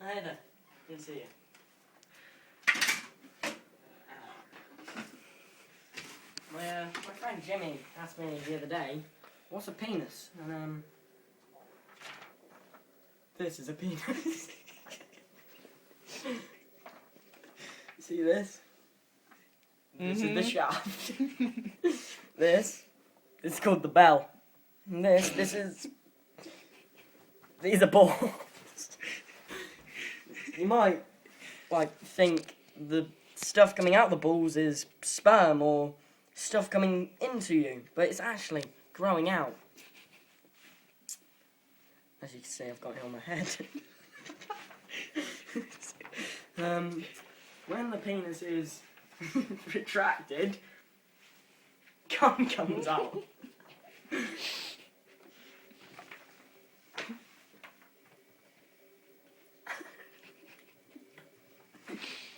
Hey there. Good to see you. My friend Jimmy asked me the other day, what's a penis? And this is a penis. See this? This is the shaft. This is called the bell. And these are balls. You might think the stuff coming out of the balls is sperm or stuff coming into you, but it's actually growing out. As you can see, I've got it on my head. When the penis is retracted, cum comes out.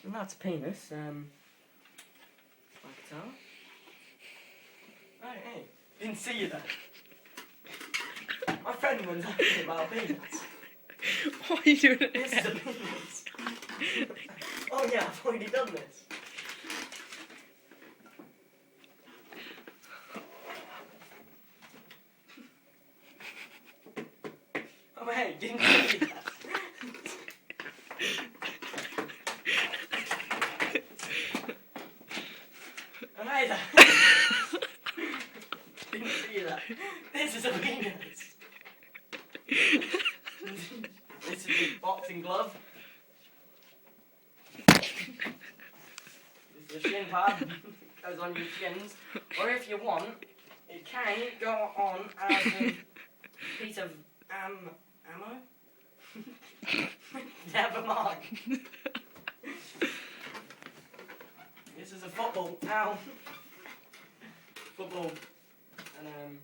And that's a penis. Like that. Oh, hey, didn't see you there. My friend was asking about a penis. What are you doing at This is a penis. Oh yeah, I've already done this. Oh hey, didn't see that. Oh hey there. Didn't see that. This is a penis. This is a boxing glove. This is a shin pad. Goes on your shins. Or if you want, it can go on as a piece of ammo? Never mind. This is a football. Ow. Football. And